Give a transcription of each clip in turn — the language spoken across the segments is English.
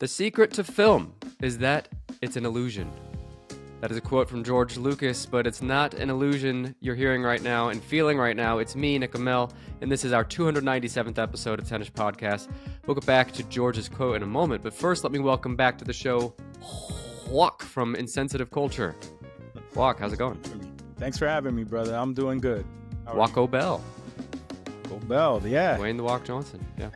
The secret to film is that it's an illusion. That is a quote from George Lucas, but it's not an illusion you're hearing right now and feeling right now. It's me, Nick Emel, and this is our 297th episode of Tennis Podcast. We'll get back to George's quote in a moment, but first let me welcome back to the show Juac from Insensitive Culture. Juac, how's it going? Thanks for having me, brother. I'm doing good. Juac Bell. Bell, yeah. Wayne the Walk Johnson, yeah.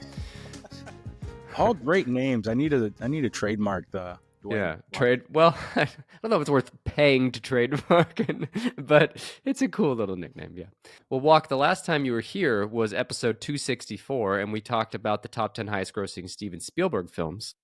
All great names. I need to trademark the Dwayne. Yeah, trade. Well, I don't know if it's worth paying to trademark, but it's a cool little nickname. Yeah. Well, Walk, the last time you were here was episode 264, and we talked about the top 10 highest-grossing Steven Spielberg films.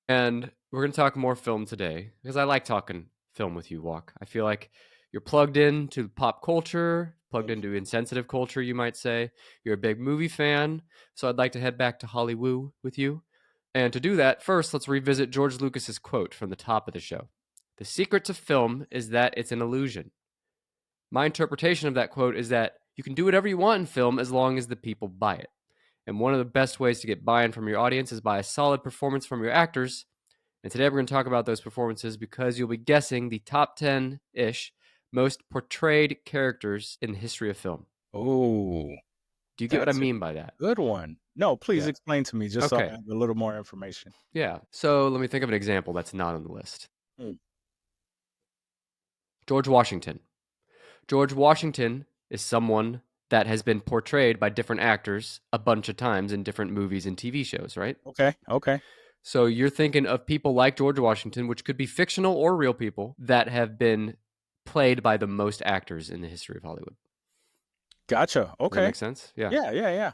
And we're going to talk more film today because I like talking film with you, Walk. I feel like you're plugged into pop culture, plugged into insensitive culture, you might say. You're a big movie fan, so I'd like to head back to Hollywood with you. And to do that, first, let's revisit George Lucas's quote from the top of the show. The secret to film is that it's an illusion. My interpretation of that quote is that you can do whatever you want in film as long as the people buy it. And one of the best ways to get buy-in from your audience is by a solid performance from your actors. And today we're going to talk about those performances because you'll be guessing the top 10-ish most portrayed characters in the history of film. Oh. Do you get what I mean by that? Good one. No, please explain to me just so I have a little more information. Yeah. So let me think of an example that's not on the list. George Washington. George Washington is someone that has been portrayed by different actors a bunch of times in different movies and TV shows, right? Okay. So you're thinking of people like George Washington, which could be fictional or real people, that have been played by the most actors in the history of Hollywood. Gotcha. Okay. Does that make sense? Yeah. Yeah.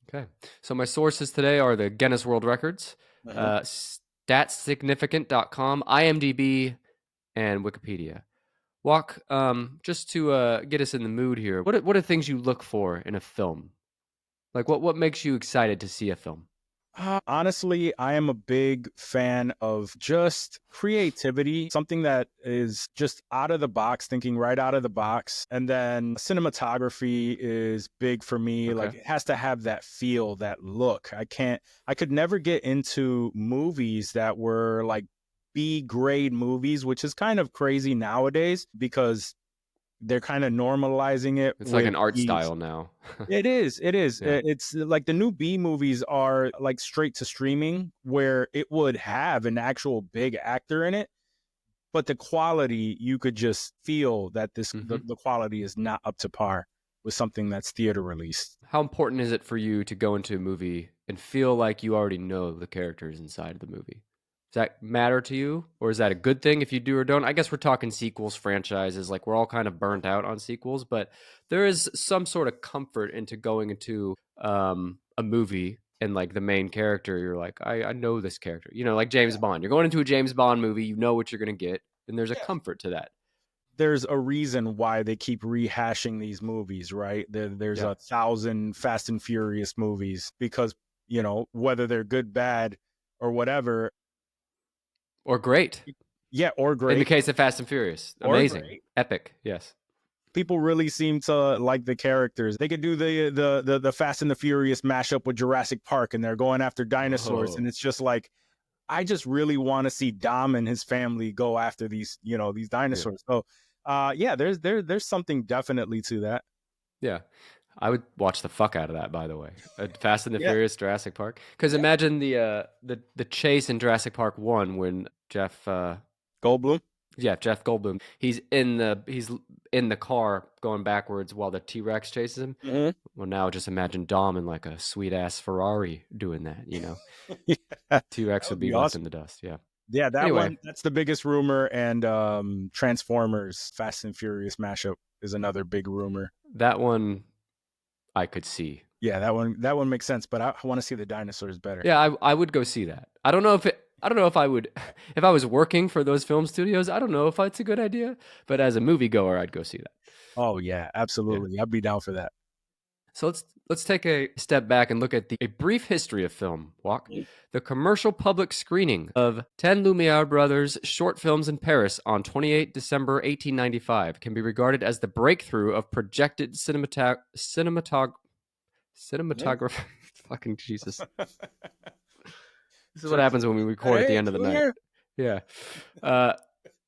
Okay. So my sources today are the Guinness World Records, statsignificant.com, IMDb, and Wikipedia. Walk, just to get us in the mood here, what are things you look for in a film? Like what makes you excited to see a film? Honestly, I am a big fan of just creativity, something that is just out of the box, thinking right out of the box. And then cinematography is big for me. Okay. Like it has to have that feel, that look. I could never get into movies that were like B-grade movies, which is kind of crazy nowadays because they're kind of normalizing it. It's like an art style now. It is. Yeah. It's like the new B movies are like straight to streaming where it would have an actual big actor in it. But the quality, you could just feel that the quality is not up to par with something that's theater released. How important is it for you to go into a movie and feel like you already know the characters inside of the movie? Does that matter to you, or is that a good thing if you do or don't? I guess we're talking sequels, franchises, like we're all kind of burnt out on sequels, but there is some sort of comfort into going into a movie and like the main character, you're like, I know this character. You know, like James Bond. You're going into a James Bond movie, you know what you're going to get, and there's a comfort to that. There's a reason why they keep rehashing these movies, right? There's 1,000 Fast and Furious movies because, you know, whether they're good, bad, or whatever, or great. Yeah, or great. In the case of Fast and Furious. Amazing. Epic, yes. People really seem to like the characters. They could do the Fast and the Furious mashup with Jurassic Park, and they're going after dinosaurs. And it's just like, I just really want to see Dom and his family go after these dinosaurs. Yeah. So, there's something definitely to that. Yeah. I would watch the fuck out of that, by the way. Fast and the Furious, Jurassic Park. Because imagine the chase in Jurassic Park 1 when Jeff Goldblum. Yeah, Jeff Goldblum. He's in the car going backwards while the T-Rex chases him. Mm-hmm. Well, now just imagine Dom in like a sweet ass Ferrari doing that. You know, T-Rex would be left in the dust. Yeah. Yeah, one, that's the biggest rumor. And Transformers Fast and Furious mashup is another big rumor. That one I could see. Yeah, that one makes sense, but I want to see the dinosaurs better. Yeah, I would go see that. I don't know if I would, if I was working for those film studios, I don't know if it's a good idea, but as a moviegoer, I'd go see that. Oh yeah, absolutely. Yeah. I'd be down for that. So let's take a step back and look at a brief history of film, Walk. The commercial public screening of 10 Lumiere brothers short films in Paris on 28 December 1895 can be regarded as the breakthrough of projected cinematography. Fucking Jesus. This is what happens when we record at the Hey, end of the night. Junior. Yeah.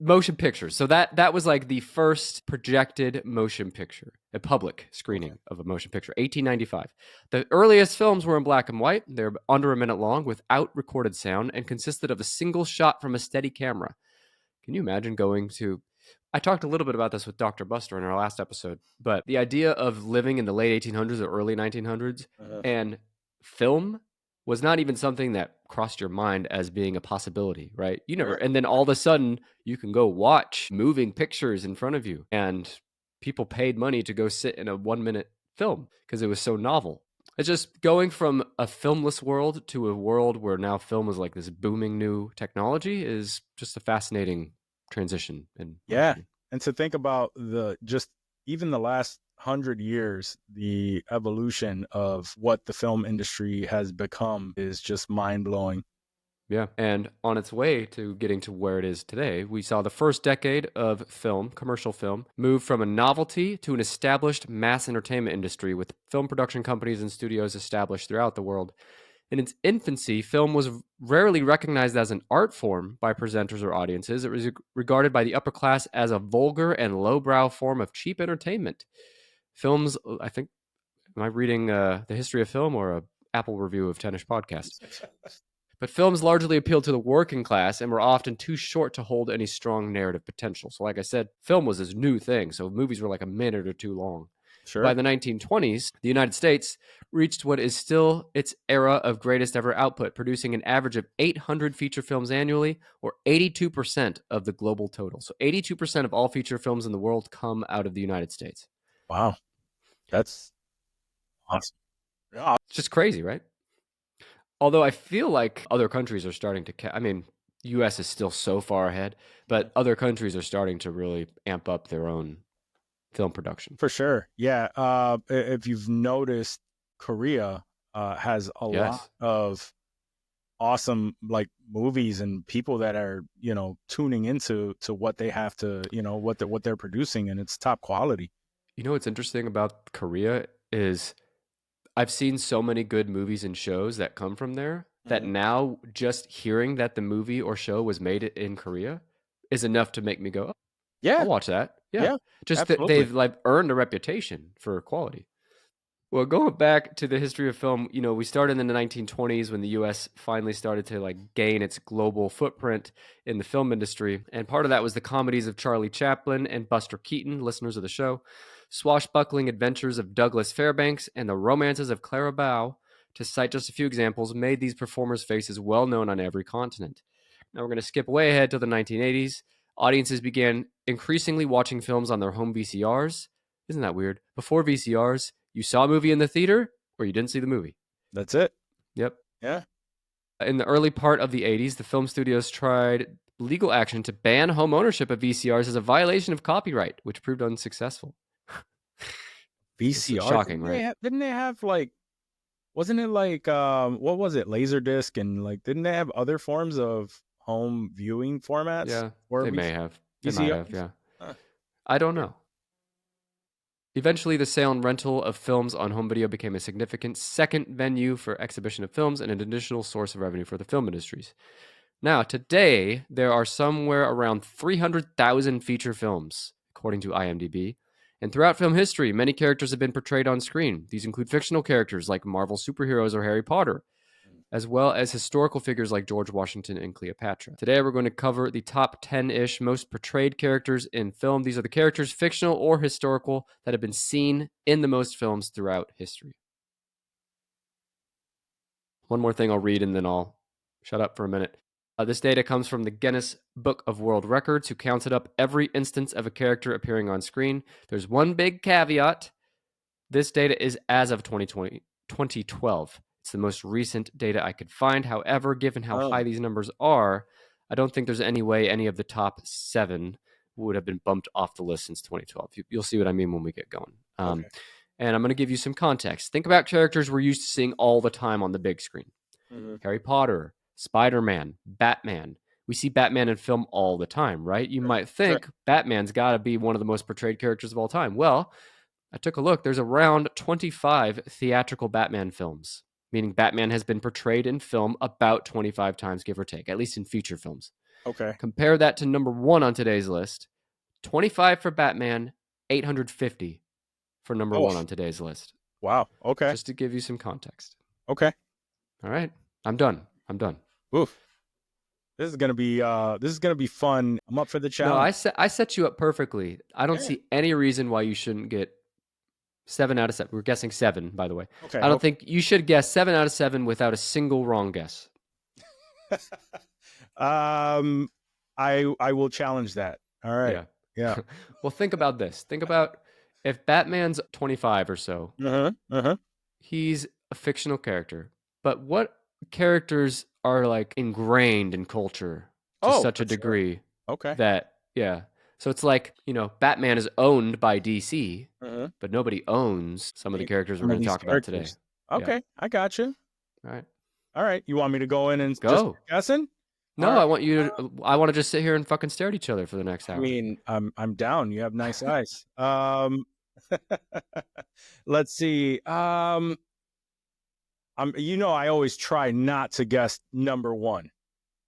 Motion pictures. So that was like the first projected motion picture, a public screening of a motion picture, 1895. The earliest films were in black and white. They're under a minute long without recorded sound and consisted of a single shot from a steady camera. Can you imagine going to... I talked a little bit about this with Dr. Buster in our last episode, but the idea of living in the late 1800s or early 1900s and film was not even something that crossed your mind as being a possibility, right? You never, and then all of a sudden you can go watch moving pictures in front of you, and people paid money to go sit in a 1 minute film because it was so novel. It's just going from a filmless world to a world where now film is like this booming new technology is just a fascinating transition. Yeah. And to think about even the last 100 years, the evolution of what the film industry has become is just mind blowing. Yeah. And on its way to getting to where it is today, we saw the first decade of film, commercial film, move from a novelty to an established mass entertainment industry with film production companies and studios established throughout the world. In its infancy, film was rarely recognized as an art form by presenters or audiences. It was regarded by the upper class as a vulgar and lowbrow form of cheap entertainment. Films, I think, am I reading the history of film or a Apple review of Tennis podcast? But films largely appealed to the working class and were often too short to hold any strong narrative potential. So like I said, film was this new thing. So movies were like a minute or two long. Sure. By the 1920s, the United States reached what is still its era of greatest ever output, producing an average of 800 feature films annually, or 82% of the global total. So 82% of all feature films in the world come out of the United States. Wow. That's awesome. Yeah. It's just crazy, right? Although I feel like other countries are starting to... I mean, U.S. is still so far ahead, but other countries are starting to really amp up their own film production. For sure. Yeah. If you've noticed, Korea has a lot of awesome like movies and people that are, tuning into what they have to, what they're producing, and it's top quality. You know what's interesting about Korea is I've seen so many good movies and shows that come from there that now just hearing that the movie or show was made in Korea is enough to make me go, oh, Yeah. I'll watch that. Yeah. Just that absolutely. they've like earned a reputation for quality. Well, going back to the history of film, we started in the 1920s when the U.S. finally started to like gain its global footprint in the film industry. And part of that was the comedies of Charlie Chaplin and Buster Keaton, listeners of the show, swashbuckling adventures of Douglas Fairbanks, and the romances of Clara Bow, to cite just a few examples, made these performers' faces well known on every continent. Now we're going to skip way ahead to the 1980s. Audiences began increasingly watching films on their home VCRs. Isn't that weird? Before VCRs, you saw a movie in the theater or you didn't see the movie. That's it. Yep. Yeah. In the early part of the 80s, the film studios tried legal action to ban home ownership of VCRs as a violation of copyright, which proved unsuccessful. VCR? Shocking, right? Didn't they have like, wasn't it like, what was it? Laserdisc, and like, didn't they have other forms of home viewing formats? Yeah, they may have. They might have, yeah. Huh. I don't know. Eventually, the sale and rental of films on home video became a significant second venue for exhibition of films and an additional source of revenue for the film industries. Now, today, there are somewhere around 300,000 feature films, according to IMDb. And throughout film history, many characters have been portrayed on screen. These include fictional characters like Marvel superheroes or Harry Potter, as well as historical figures like George Washington and Cleopatra. Today, we're going to cover the top 10-ish most portrayed characters in film. These are the characters, fictional or historical, that have been seen in the most films throughout history. One more thing I'll read and then I'll shut up for a minute. This data comes from the Guinness Book of World Records, who counted up every instance of a character appearing on screen. There's one big caveat. This data is as of 2012. It's the most recent data I could find. However, given how high these numbers are, I don't think there's any way any of the top 7 would have been bumped off the list since 2012. You'll see what I mean when we get going. Okay. And I'm going to give you some context. Think about characters we're used to seeing all the time on the big screen. Harry Potter, Spider-Man, Batman. We see Batman in film all the time, right? You might think Batman's got to be one of the most portrayed characters of all time. Well, I took a look. There's around 25 theatrical Batman films. meaning Batman has been portrayed in film about 25 times, give or take, at least in feature films. Okay. Compare that to number 1 on today's list. 25 for Batman, 850 for number Oh, 1 on today's list. wow. Okay. Just to give you some context. Okay. All right. I'm done. Oof. This is gonna be fun. I'm up for the No, challenge. I set you up perfectly. I don't Yeah. see any reason why you shouldn't get 7 out of 7. We're guessing 7, by the way. Okay. I don't think you should guess 7 out of 7 without a single wrong guess. I will challenge that. All right. Yeah. Yeah. Well, think about this. Think about if Batman's 25 or so, he's a fictional character. But what characters are like ingrained in culture to such a for sure. degree Okay. that, yeah. So it's like, Batman is owned by DC, but nobody owns some of the characters we're Some of going to these talk about today. characters. Okay. Yeah. I got you. All right. All right. You want me to go in and just Go. guessing? No, All right. I want to just sit here and fucking stare at each other for the next hour. I mean, I'm down. You have nice eyes. Let's see. I always try not to guess number 1.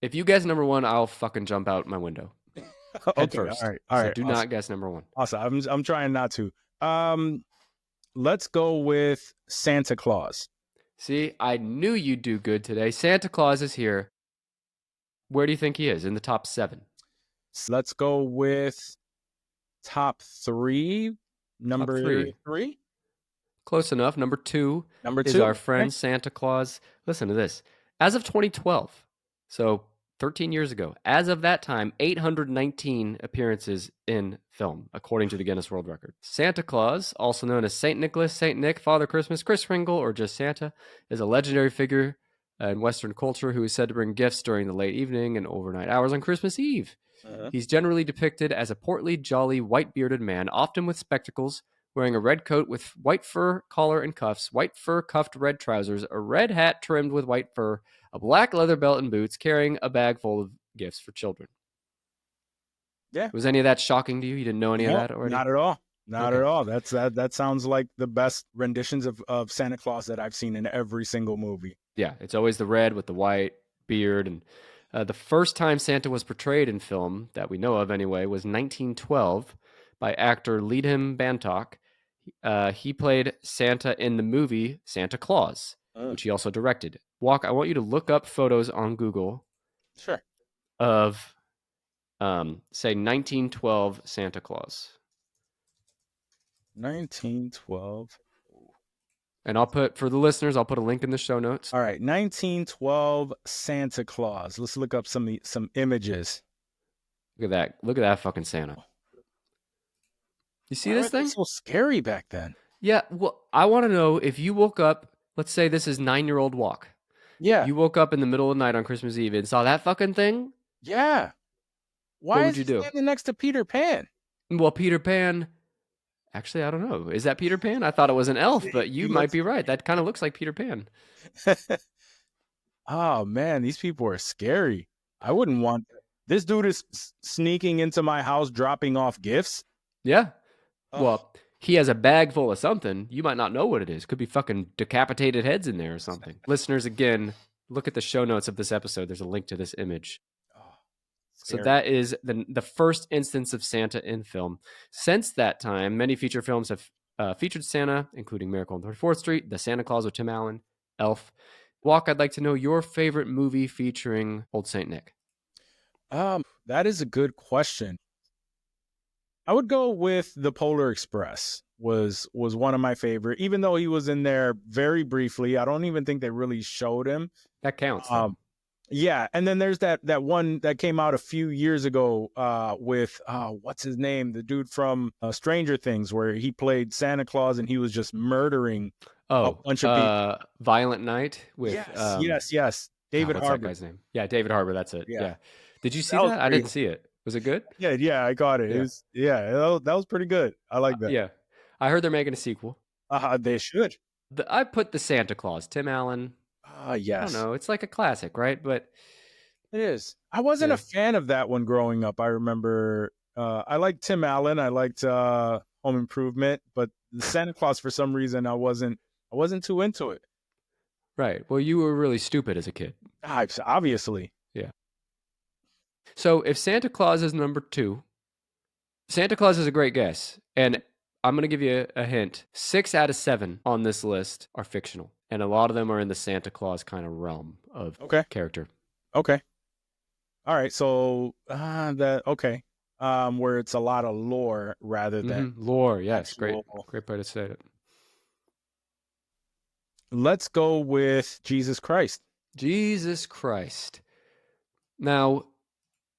If you guess number 1, I'll fucking jump out my window. Head Okay. first. All right. So Awesome. do not guess number 1. Awesome. I'm trying not to. Let's go with Santa Claus. See, I knew you'd do good today. Santa Claus is here. Where do you think he is? In the top 7? So let's go with top 3. Number 3. Close enough. Number 2 is our friend Santa Claus. Listen to this. As of 2012, so 13 years ago, as of that time, 819 appearances in film, according to the Guinness World Record. Santa Claus, also known as Saint Nicholas, Saint Nick, Father Christmas, Kris Kringle, or just Santa, is a legendary figure in Western culture who is said to bring gifts during the late evening and overnight hours on Christmas Eve. He's generally depicted as a portly, jolly, white-bearded man, often with spectacles, wearing a red coat with white fur collar and cuffs, white fur cuffed red trousers, a red hat trimmed with white fur, a black leather belt and boots, carrying a bag full of gifts for children. Yeah. Was any of that shocking to you? You didn't know any of that already? Not at all. Not at all. That sounds like the best renditions of Santa Claus that I've seen in every single movie. Yeah, it's always the red with the white beard. And the first time Santa was portrayed in film, that we know of anyway, was 1912 by actor Leadham Bantock. He played Santa in the movie Santa Claus, which he also directed. Juac, I want you to look up photos on Google. Sure. Of, say, 1912 Santa Claus. 1912. And for the listeners, I'll put a link in the show notes. All right, 1912 Santa Claus. Let's look up some images. Look at that fucking Santa. You see this thing? So scary back then. Yeah, well, I want to know if you woke up, let's say this is 9-year-old Juac. Yeah. You woke up in the middle of the night on Christmas Eve and saw that fucking thing? Yeah. Why would you do? Standing next to Peter Pan? Well, Peter Pan, actually, I don't know. Is that Peter Pan? I thought it was an elf, but you might be right. That kind of looks like Peter Pan. Oh, man, these people are scary. I wouldn't want... This dude is sneaking into my house, dropping off gifts? Yeah. Oh. Well, he has a bag full of something. You might not know what it is. Could be fucking decapitated heads in there or something. Listeners, again, look at the show notes of this episode. There's a link to this image. So that is the first instance of Santa in film. Since that time, many feature films have featured Santa, including Miracle on 34th Street, The Santa Claus with Tim Allen, Elf. Juac, I'd like to know your favorite movie featuring Old Saint Nick. That is a good question. I would go with The Polar Express. Was one of my favorite, even though he was in there very briefly. I don't even think they really showed him. That counts. Yeah, and then there's that one that came out a few years ago with what's his name, the dude from Stranger Things, where he played Santa Claus and he was just murdering a bunch of people. Violent Night with yes, David Harbour. What's that guy's name? Yeah, David Harbour. That's it. Yeah. Did you see that? I didn't see it. Was it good? Yeah, I got it. Yeah. It was, that was pretty good. I like that. Yeah, I heard they're making a sequel. They should. I put The Santa Claus, Tim Allen. Yes. I don't know. It's like a classic, right? But it is. I wasn't a fan of that one growing up. I remember I liked Tim Allen. I liked Home Improvement, but the Santa Claus, for some reason, I wasn't too into it. Right. Well, you were really stupid as a kid. Obviously. Yeah. So if Santa Claus is number 2, Santa Claus is a great guess. And I'm going to give you a hint. 6 out of 7 on this list are fictional. And a lot of them are in the Santa Claus kind of realm of Okay. character. Okay. All right. So okay. Where it's a lot of lore rather than Lore, yes. Great. actual. Great way to say it. Let's go with Jesus Christ. Jesus Christ. Now,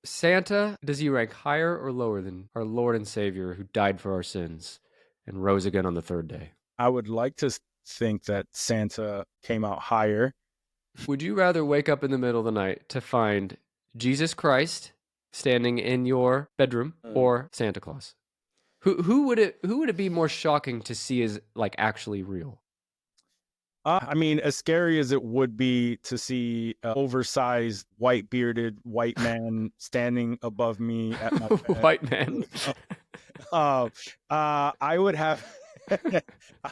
Santa, does he rank higher or lower than our Lord and Savior who died for our sins and rose again on the third day? I would like to think that Santa came out higher. Would you rather wake up in the middle of the night to find Jesus Christ standing in your bedroom or Santa Claus? Who would it be more shocking to see as like actually real? I mean, as scary as it would be to see an oversized, white bearded white man standing above me at my bed, White man. I would have,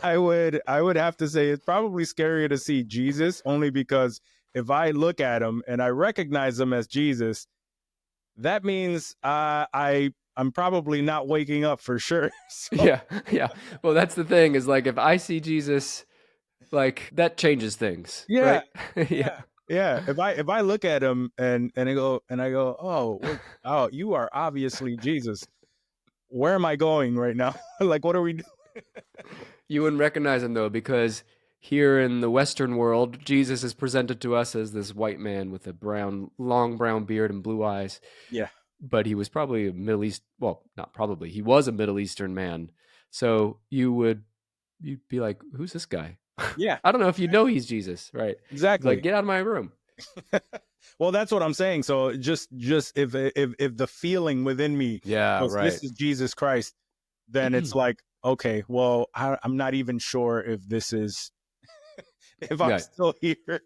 I would have to say it's probably scarier to see Jesus, only because if I look at him and I recognize him as Jesus, that means I'm probably not waking up for sure. So, Yeah. Well, that's the thing is like if I see Jesus, like that changes things, yeah, right? yeah. If I look at him and I go, oh, you are obviously Jesus. Where am I going right now? Like, what are we doing? You wouldn't recognize him though, because here in the Western world, Jesus is presented to us as this white man with a long brown beard and blue eyes. Yeah, But he was probably a Middle East. Well, not probably. He was a Middle Eastern man. So you'd be like, "Who's this guy?" yeah, I don't know if you know he's Jesus, right? He's like, exactly. "Get out of my room." Well, that's what I'm saying. So just if the feeling within me Yeah, goes, right. this is Jesus Christ, then it's like, okay, well, I'm not even sure if this is if I'm Right. still here.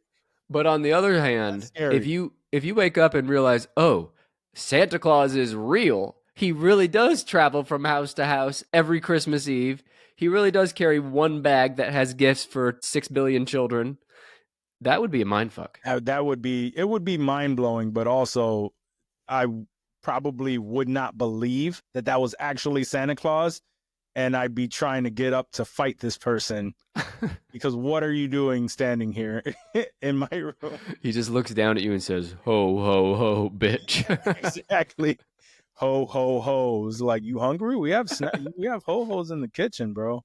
But on the other That's hand, scary. if you wake up and realize, oh, Santa Claus is real, he really does travel from house to house every Christmas Eve. He really does carry one bag that has gifts for 6 billion children. That would be a mind fuck. That would be it would be mind blowing, but also I probably would not believe that that was actually Santa Claus, and I'd be trying to get up to fight this person because what are you doing standing here in my room? He just looks down at you and says, "Ho ho ho, bitch." Exactly. Ho ho ho's. Like, you hungry? We have ho hos in the kitchen, bro.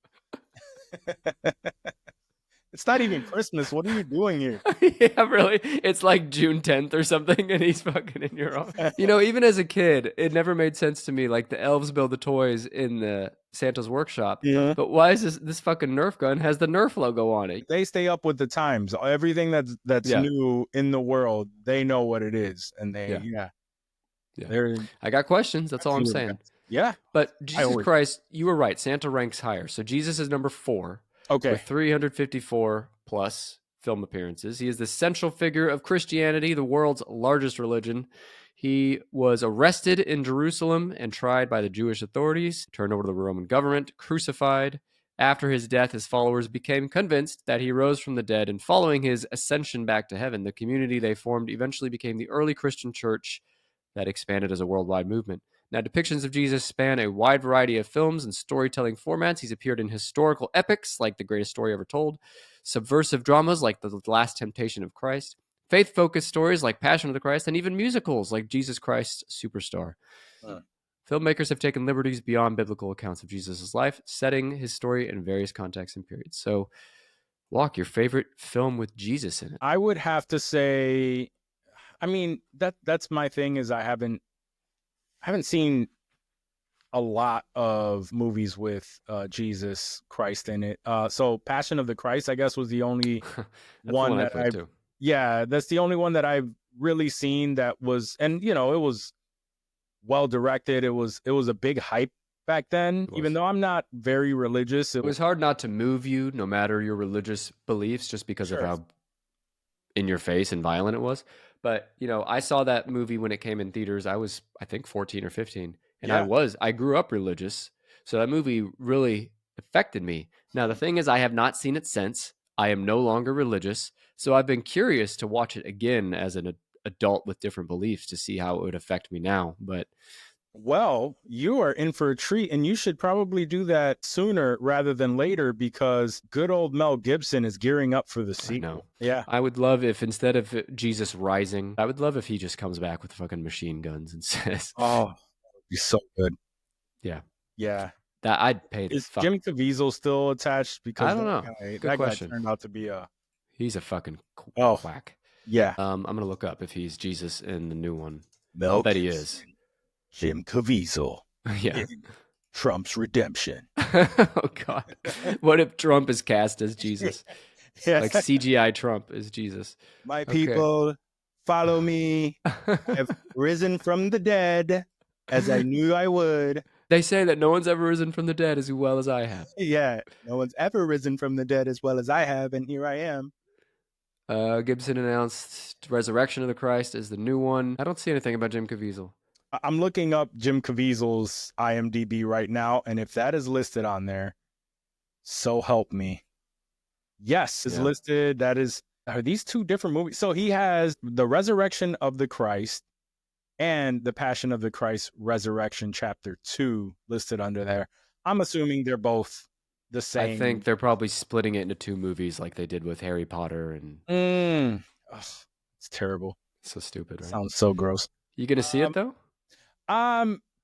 It's not even Christmas. What are you doing here? Yeah, really. It's like June 10th or something, and he's fucking in your arm. You know, even as a kid, it never made sense to me. Like the elves build the toys in the Santa's workshop, Yeah. but why is this fucking Nerf gun has the Nerf logo on it? They stay up with the times. Everything that's Yeah, new in the world, they know what it is, and yeah, yeah, yeah. they're I got questions. That's all I'm saying. yeah. But I Jesus always Christ, you were right. Santa ranks higher. So Jesus is number 4 with okay. 354 plus film appearances. He is the central figure of Christianity, the world's largest religion. He was arrested in Jerusalem and tried by the Jewish authorities, turned over to the Roman government, crucified. After his death, his followers became convinced that he rose from the dead, and following his ascension back to heaven, the community they formed eventually became the early Christian church that expanded as a worldwide movement. Now, depictions of Jesus span a wide variety of films and storytelling formats. He's appeared in historical epics like The Greatest Story Ever Told, subversive dramas like The Last Temptation of Christ, faith-focused stories like Passion of the Christ, and even musicals like Jesus Christ Superstar. Filmmakers have taken liberties beyond biblical accounts of Jesus' life, setting his story in various contexts and periods. So, Walk, your favorite film with Jesus in it? I would have to say, I mean, that's my thing is I haven't seen a lot of movies with Jesus Christ in it. So Passion of the Christ, I guess, was the only That's the one one I that put too. yeah, that's the only one that I've really seen that was, and it was well directed. It was a big hype back then, It even was. though I'm not very religious. It was hard not to move you, no matter your religious beliefs, just because of Sure. how in your face and violent it was. But, I saw that movie when it came in theaters. I was, I think, 14 or 15. And Yeah. I grew up religious. So that movie really affected me. Now, the thing is, I have not seen it since. I am no longer religious, so I've been curious to watch it again as an adult with different beliefs to see how it would affect me now. But Well, you are in for a treat, and you should probably do that sooner rather than later because good old Mel Gibson is gearing up for the I know. sequel. Yeah. I would love if instead of Jesus rising, I would love if he just comes back with fucking machine guns and says, Oh, that would be so good. yeah, Yeah. that I'd pay the Is fuck. Jim Caviezel still attached? I Because don't know. Good that guy question. turned out to be a He's a fucking oh quack. yeah. I'm gonna look up if he's Jesus in the new one. Mel I'll bet he Gibson, is. Jim Caviezel, Yeah. Trump's redemption. Oh God. What if Trump is cast as Jesus? Yeah. Like CGI Trump is Jesus. My Okay. people, follow me. I've risen from the dead as I knew I would. They say that no one's ever risen from the dead as well as I have. Yeah, no one's ever risen from the dead as well as I have, and here I am. Gibson announced Resurrection of the Christ as the new one. I don't see anything about Jim Caviezel. I'm looking up Jim Caviezel's IMDb right now, and if that is listed on there, so help me. Yes, is listed. That is, are these two different movies? So he has the Resurrection of the Christ and the Passion of the Christ Resurrection Chapter 2 listed under there. I'm assuming they're both the same. I think they're probably splitting it into two movies like they did with Harry Potter and it's terrible. So stupid, right? Sounds so gross. You gonna see it though?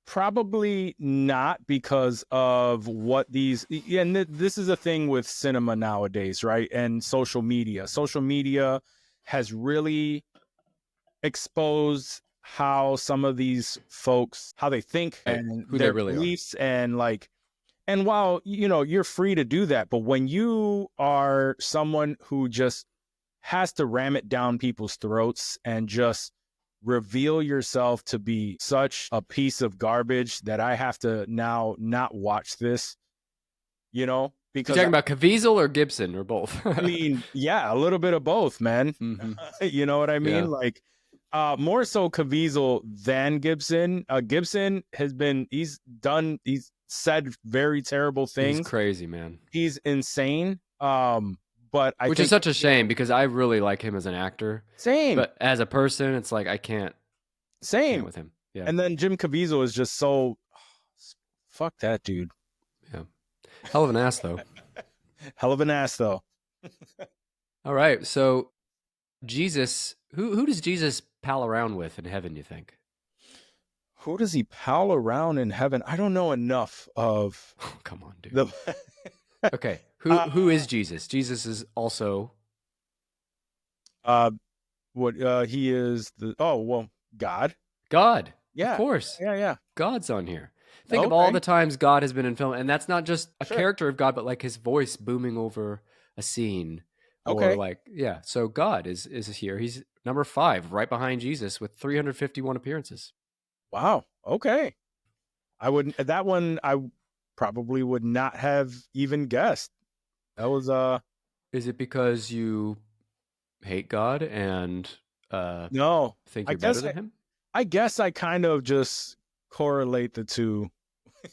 Probably not because of what these, and this is a thing with cinema nowadays, right? And social media. Social media has really exposed how some of these folks, how they think and who their they really beliefs and like, and while, you know, you're free to do that, but when you are someone who just has to ram it down people's throats and just reveal yourself to be such a piece of garbage that I have to now not watch this, you know, because you're talking about Caviezel or Gibson or both. I mean, yeah, a little bit of both, man. Mm-hmm. You know what I mean? Yeah. Like, more so Caviezel than Gibson. Gibson he's said very terrible things. He's crazy, man. He's insane. But Which is such a shame because I really like him as an actor. Same. But as a person, it's like I can't. Same with him. Yeah. And then Jim Caviezel is just so fuck that dude. Yeah. Hell of an ass though. Hell of an ass though. All right. So Jesus, who does Jesus pal around with in heaven, you think? Who does he pal around in heaven? I don't know enough of oh, come on, dude. Okay. Who is Jesus? Jesus is also he is God. God. Yeah. Of course. Yeah. God's on here. Think of all the times God has been in film, and that's not just a character of God, but like his voice booming over a scene. Okay. Or like, yeah. So God is here. He's number 5, right behind Jesus with 351 appearances. Wow. Okay. That one I probably would not have even guessed. That was Is it because you hate God and no think you're better than him? I guess I kind of just correlate the two.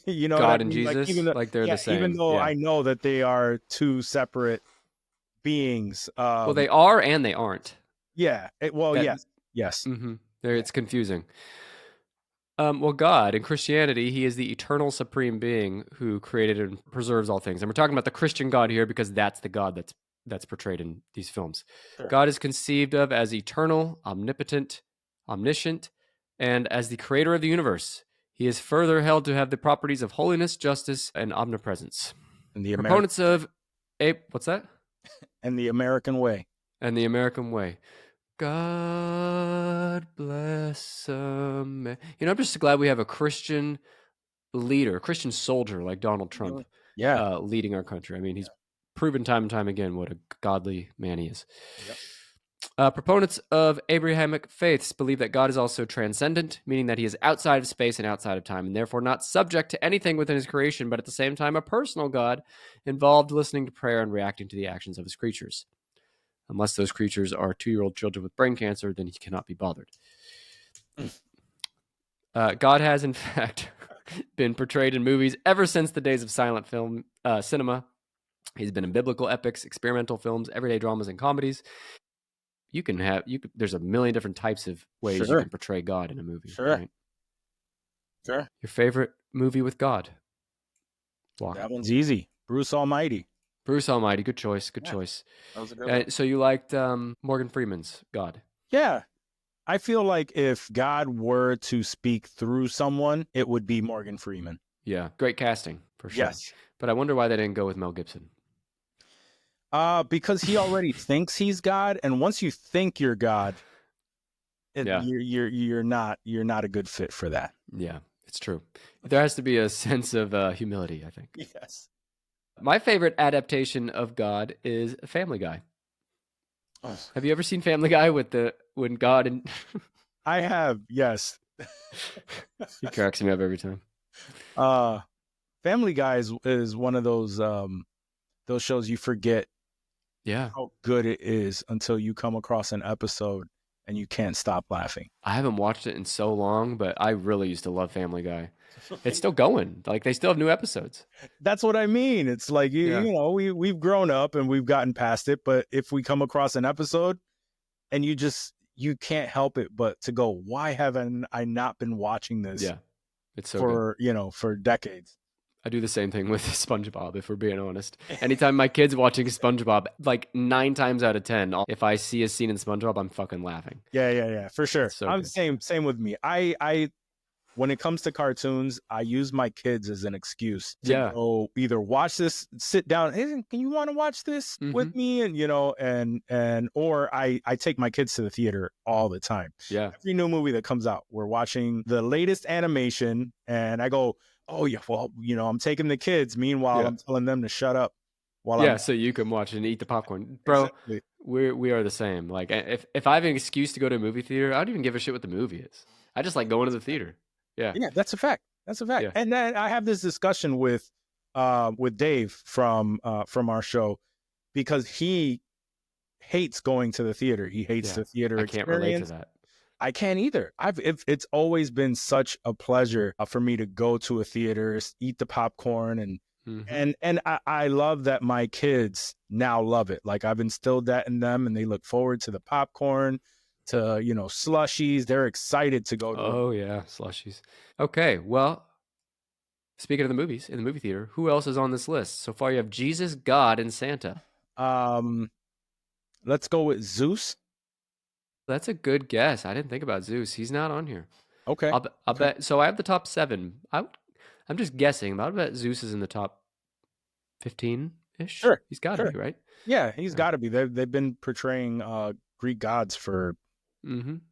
You know, God and Jesus, like they're the same. Even though I know that they are two separate beings. Well, they are and they aren't. Yeah. Yes. Mm-hmm. It's confusing. Well, God, in Christianity, he is the eternal supreme being who created and preserves all things. And we're talking about the Christian God here because that's the God that's portrayed in these films. Sure. God is conceived of as eternal, omnipotent, omniscient, and as the creator of the universe. He is further held to have the properties of holiness, justice, and omnipresence. And the proponents of what's that? And the American way. And the American way. God bless America. You know, I'm just glad we have a Christian leader, a Christian soldier like Donald Trump, leading our country. I mean, he's proven time and time again what a godly man he is. Yep. Proponents of Abrahamic faiths believe that God is also transcendent, meaning that he is outside of space and outside of time, and therefore not subject to anything within his creation, but at the same time a personal God involved listening to prayer and reacting to the actions of his creatures. Unless those creatures are 2-year-old children with brain cancer, then he cannot be bothered. God has, in fact, been portrayed in movies ever since the days of silent film cinema. He's been in biblical epics, experimental films, everyday dramas, and comedies. There's a million different types of ways you can portray God in a movie. Right? Sure. Your favorite movie with God? Juac. That one's easy. Bruce Almighty. Bruce Almighty. Good choice. Good choice. That was a good one. So you liked Morgan Freeman's God? Yeah. I feel like if God were to speak through someone, it would be Morgan Freeman. Yeah. Great casting, for sure. Yes. But I wonder why they didn't go with Mel Gibson. Because he already thinks he's God, and once you think you're God, you're not a good fit for that. Yeah, it's true. There has to be a sense of humility, I think. Yes. My favorite adaptation of God is Family Guy. Oh. Have you ever seen Family Guy when God and I have, yes. He cracks me up every time. Family Guy is one of those shows you forget how good it is until you come across an episode and you can't stop laughing. I haven't watched it in so long, but I really used to love Family Guy. It's still going. Like, they still have new episodes. That's what I mean. It's like, you know, we've grown up and we've gotten past it. But if we come across an episode and you can't help it but to go, why haven't I not been watching this? Yeah, it's so for good. For decades. I do the same thing with SpongeBob, if we're being honest. Anytime my kid's watching SpongeBob, like 9 times out of 10, if I see a scene in SpongeBob, I'm fucking laughing. Yeah, for sure. So I'm the same with me. I when it comes to cartoons, I use my kids as an excuse to go either watch this, sit down, hey, can you want to watch this with me? And or I take my kids to the theater all the time. Yeah. Every new movie that comes out, we're watching the latest animation, and I go, oh yeah, well, I'm taking the kids. Meanwhile, I'm telling them to shut up. So you can watch and eat the popcorn, bro. Exactly. We are the same. Like, if I have an excuse to go to a movie theater, I don't even give a shit what the movie is. I just like going to the theater. Yeah, that's a fact. Yeah. And then I have this discussion with Dave from our show, because he hates going to the theater. He hates the theater experience. I can't relate to that. I can't either. It's always been such a pleasure for me to go to a theater, eat the popcorn, and I love that my kids now love it. Like, I've instilled that in them, and they look forward to the popcorn, to slushies. They're excited to go. Slushies. Okay, well, speaking of the movies in the movie theater, who else is on this list? So far, you have Jesus, God, and Santa. Let's go with Zeus. That's a good guess. I didn't think about Zeus. He's not on here. Okay. I'll bet. So I have the top 7. I'm just guessing, but I'll bet Zeus is in the top 15-ish. Sure. He's got to be, right? Yeah, he's got to be. They've been portraying Greek gods for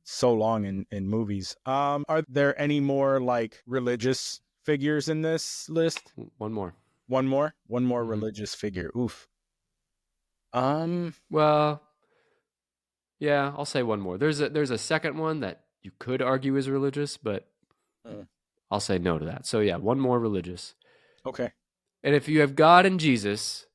so long in movies. Are there any more like religious figures in this list? One more religious figure. Oof. Well, yeah, I'll say one more. There's a second one that you could argue is religious, but I'll say no to that. So yeah, one more religious. Okay. And if you have God and Jesus,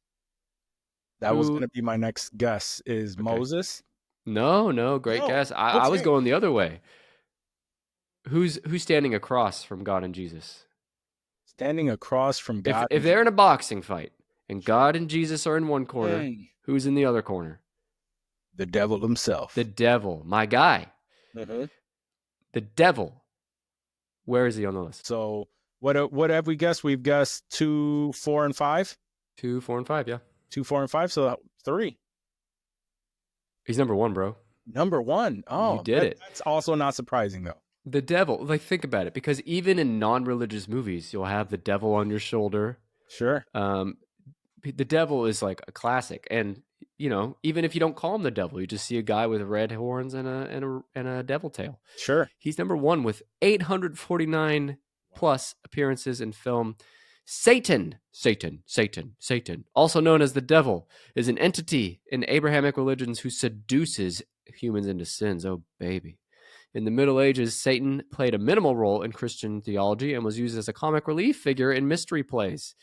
that was going to be my next guess. Is Moses? No, great guess. I was going the other way. Who's standing across from God and Jesus? Standing across from God. If they're in a boxing fight and God and Jesus are in one corner, who's in the other corner? The devil himself. The devil, my guy. The devil. Where is he on the list? So what have we guessed? We've guessed 2, 4, and 5. 2, 4, and 5. Yeah. 2, 4, and 5. So 3. He's number 1, bro. Number 1. Oh, you did it. That's also not surprising, though. The devil. Like, think about it, because even in non-religious movies, you'll have the devil on your shoulder. Sure. The devil is like a classic, and even if you don't call him the devil, you just see a guy with red horns and a devil tail. Sure. He's number 1 with 849 plus appearances in film. Satan, also known as the devil, is an entity in Abrahamic religions who seduces humans into sins. Oh, baby. In the Middle Ages, Satan played a minimal role in Christian theology and was used as a comic relief figure in mystery plays.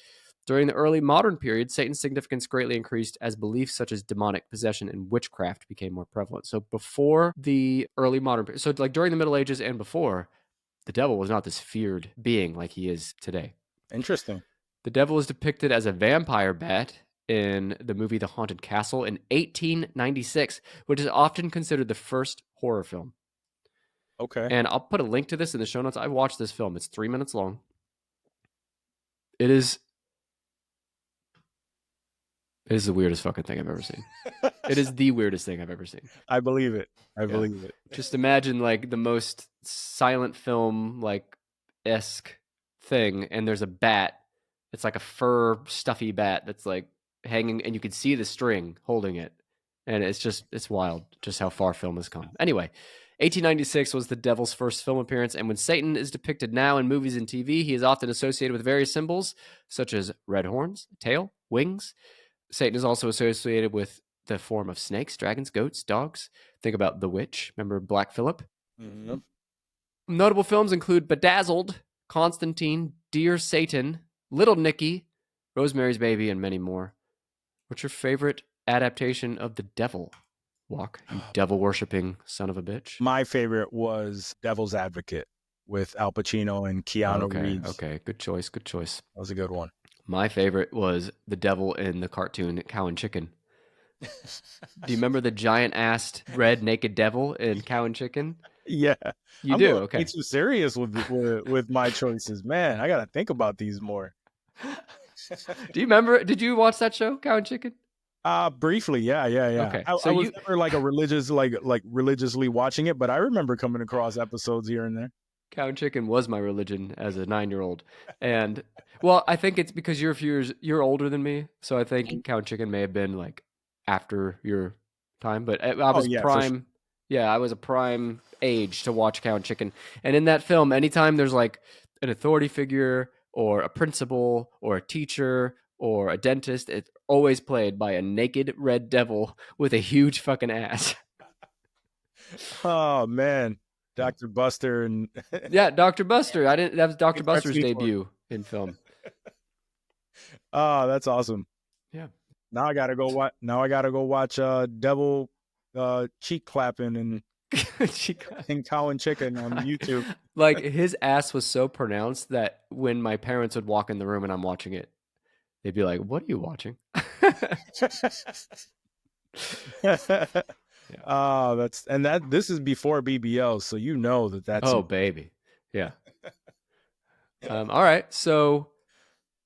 During the early modern period, Satan's significance greatly increased as beliefs such as demonic possession and witchcraft became more prevalent. So before the early modern period, so like during the Middle Ages and before, the devil was not this feared being like he is today. Interesting. The devil is depicted as a vampire bat in the movie The Haunted Castle in 1896, which is often considered the first horror film. Okay. And I'll put a link to this in the show notes. I watched this film. It's 3 minutes long. It is the weirdest fucking thing I've ever seen. It is the weirdest thing I've ever seen. I believe it. I believe it. Just imagine like the most silent film like esque thing, and there's a bat. It's like a fur stuffy bat that's like hanging, and you can see the string holding it, and it's wild just how far film has come. Anyway, 1896 was the devil's first film appearance, and when Satan is depicted now in movies and TV, he is often associated with various symbols such as red horns, tail, wings. Satan is also associated with the form of snakes, dragons, goats, dogs. Think about The Witch. Remember Black Phillip? Mm-hmm. Notable films include Bedazzled, Constantine, Dear Satan, Little Nicky, Rosemary's Baby, and many more. What's your favorite adaptation of the devil? Juac, you devil-worshipping son of a bitch. My favorite was Devil's Advocate with Al Pacino and Keanu Reeves. Okay, good choice. That was a good one. My favorite was the devil in the cartoon Cow and Chicken. Do you remember the giant-assed red naked devil in Cow and Chicken? Yeah, You do. Okay. Way too serious with my choices, man. I gotta think about these more. Do you remember? Did you watch that show, Cow and Chicken? Briefly, yeah. Okay, I was never like a religious, like religiously watching it, but I remember coming across episodes here and there. Cow and Chicken was my religion as a 9-year-old, and well, I think it's because you're a few years you're older than me, so I think Cow and Chicken may have been like after your time, but I was prime. Sure. Yeah, I was a prime age to watch Cow and Chicken, and in that film, anytime there's like an authority figure or a principal or a teacher or a dentist, it's always played by a naked red devil with a huge fucking ass. Oh man. Dr. Buster and yeah, Dr. Buster. That was Dr. Buster's debut in film. Oh, that's awesome. Yeah. Now I gotta go watch Devil cheek clapping and Cow and Chicken on YouTube. Like his ass was so pronounced that when my parents would walk in the room and I'm watching it, they'd be like, "What are you watching?" Yeah. This is before BBL, so you know that's baby. Yeah. All right. So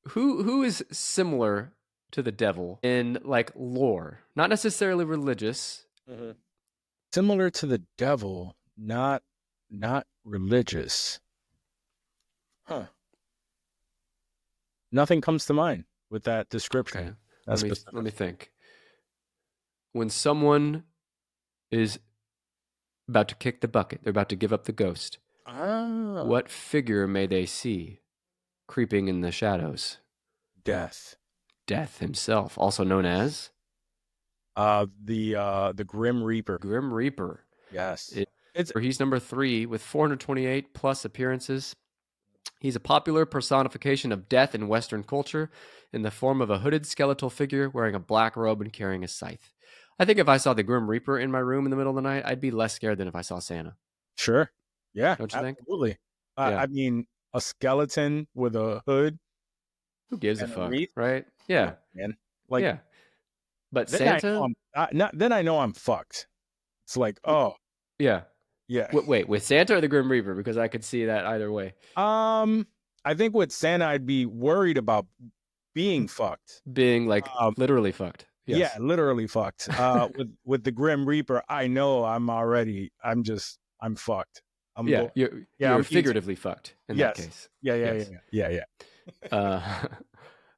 who is similar to the devil in like lore? Not necessarily religious. Mm-hmm. Similar to the devil, not religious. Huh. Nothing comes to mind with that description. Okay. Let me think. When someone is about to kick the bucket, they're about to give up the ghost. Ah. What figure may they see creeping in the shadows? Death. Death himself, also known as the Grim Reaper. Grim Reaper. Yes. He's number 3 with 428 plus appearances. He's a popular personification of death in Western culture in the form of a hooded skeletal figure wearing a black robe and carrying a scythe. I think if I saw the Grim Reaper in my room in the middle of the night, I'd be less scared than if I saw Santa. Sure. Yeah. Don't you think? Absolutely. I mean, a skeleton with a hood. Who gives a fuck, right? Yeah. Man. Like, yeah. But then Santa? Then I know I'm fucked. It's like, oh. Yeah. Yeah. Wait, with Santa or the Grim Reaper? Because I could see that either way. I think with Santa, I'd be worried about being fucked. Being like literally fucked. Yes. Yeah, literally fucked. With the Grim Reaper, I know I'm fucked. You're figuratively fucked in that case. Yeah.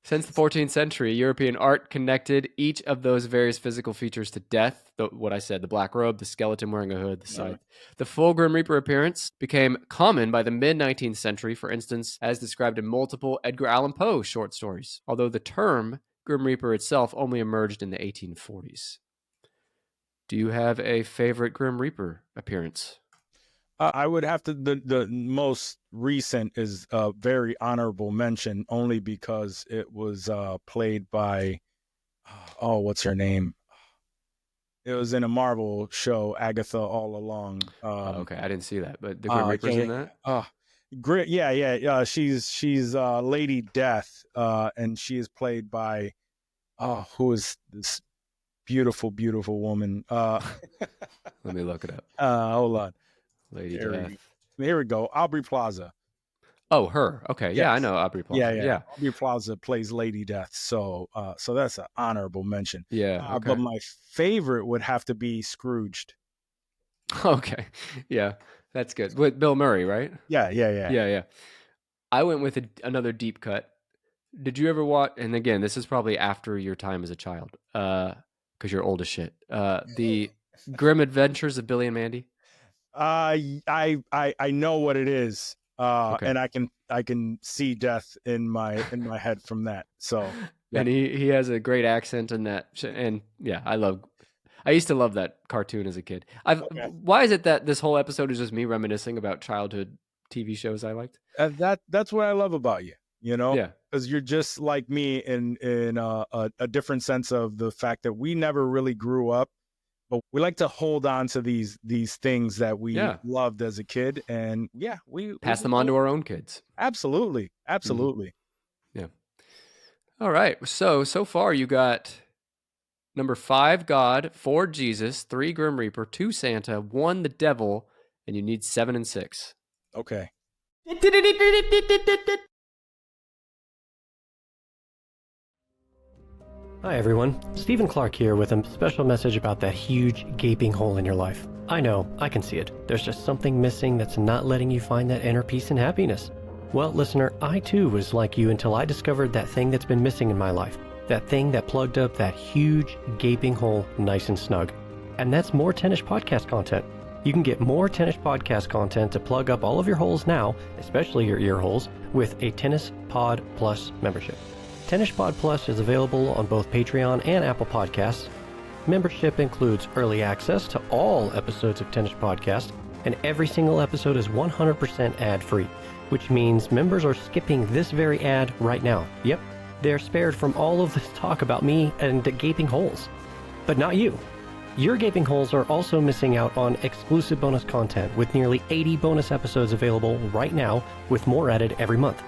Since the 14th century, European art connected each of those various physical features to death. What I said, the black robe, the skeleton wearing a hood, the scythe. The full Grim Reaper appearance became common by the mid-19th century, for instance, as described in multiple Edgar Allan Poe short stories, although the term Grim Reaper itself only emerged in the 1840s. Do you have a favorite Grim Reaper appearance? I would have to. The most recent is a very honorable mention, only because it was played by, what's her name? It was in a Marvel show, Agatha All Along. Okay, I didn't see that, but the Grim Reaper's in that. Great, yeah. She's Lady Death, and she is played by Oh, who is this beautiful, beautiful woman? Let me look it up. Hold on. Lady Death. Here we go. Aubrey Plaza. Oh, her. Okay. Yeah, I Yes. know Aubrey Yeah, Plaza. yeah. Yeah. Aubrey Plaza plays Lady Death. So so that's an honorable mention. Yeah. But Okay. my favorite would have to be Scrooged. Okay. Yeah. That's good. With Bill Murray, right? Yeah. Yeah, yeah. I went with another deep cut. Did you ever watch, and again, this is probably after your time as a child, because you're old as shit. The Grim Adventures of Billy and Mandy? I know what it is. Okay. And I can see death in my head from that. So yeah. And he has a great accent in that, and yeah, I used to love that cartoon as a kid. Okay. Why is it that this whole episode is just me reminiscing about childhood TV shows I liked? That's what I love about you, Yeah. because you're just like me in a different sense of the fact that we never really grew up, but we like to hold on to these things that we Yeah. loved as a kid, and yeah, we Pass them on to our own kids. absolutely, Mhm. absolutely. Yeah. All right. So far you got number 5, God; 4, Jesus; 3, Grim Reaper; 2, Santa; 1, the Devil, and you need 7 and 6. Okay. Hi everyone, Stephen Clark here with a special message about that huge gaping hole in your life. I know, I can see it. There's just something missing that's not letting you find that inner peace and happiness. Well, listener, I too was like you until I discovered that thing that's been missing in my life. That thing that plugged up that huge gaping hole nice and snug. And that's more Tennis podcast content. You can get more Tennis podcast content to plug up all of your holes now, especially your ear holes, with a Tennis Pod Plus membership. Tennis Pod Plus is available on both Patreon and Apple Podcasts. Membership includes early access to all episodes of Tennis Podcast, and every single episode is 100% ad-free, which means members are skipping this very ad right now. Yep, they're spared from all of this talk about me and the gaping holes. But not you. Your gaping holes are also missing out on exclusive bonus content with nearly 80 bonus episodes available right now, with more added every month.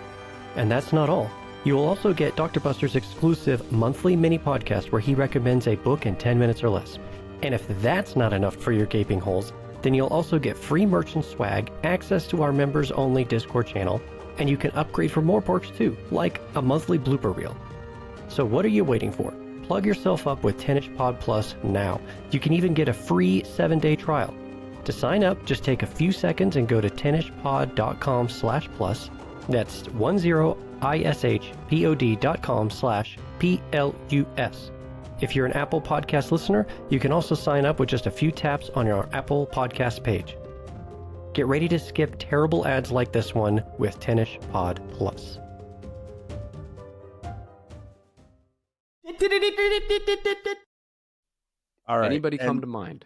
And that's not all. You will also get Dr. Buster's exclusive monthly mini podcast where he recommends a book in 10 minutes or less. And if that's not enough for your gaping holes, then you'll also get free merch and swag, access to our members-only Discord channel, and you can upgrade for more perks too, like a monthly blooper reel. So what are you waiting for? Plug yourself up with Tennis Pod Plus now. You can even get a free 7-day trial. To sign up, just take a few seconds and go to tennispod.com/plus. That's 10ishpod.com/PLUS. If you're an Apple Podcast listener, you can also sign up with just a few taps on your Apple Podcast page. Get ready to skip terrible ads like this one with Tennis Pod Plus. All right. Anybody come And to mind?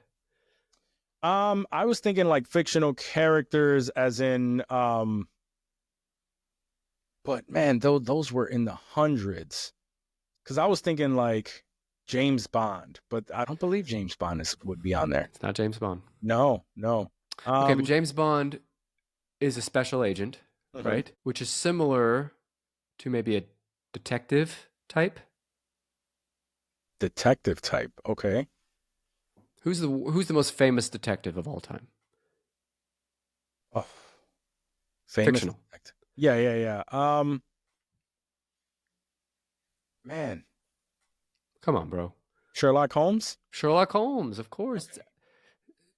I was thinking like fictional characters, as in but man, those were in the hundreds. Because I was thinking like James Bond, but I don't believe James Bond would be on there. It's not James Bond. No. Okay, but James Bond is a special agent, Mhm. right? Which is similar to maybe a detective type. Detective type. Okay. Who's the most famous detective of all time? Oh, famous Fictional. detective. Yeah. Man, Come on, bro. Sherlock Holmes? Sherlock Holmes, of course.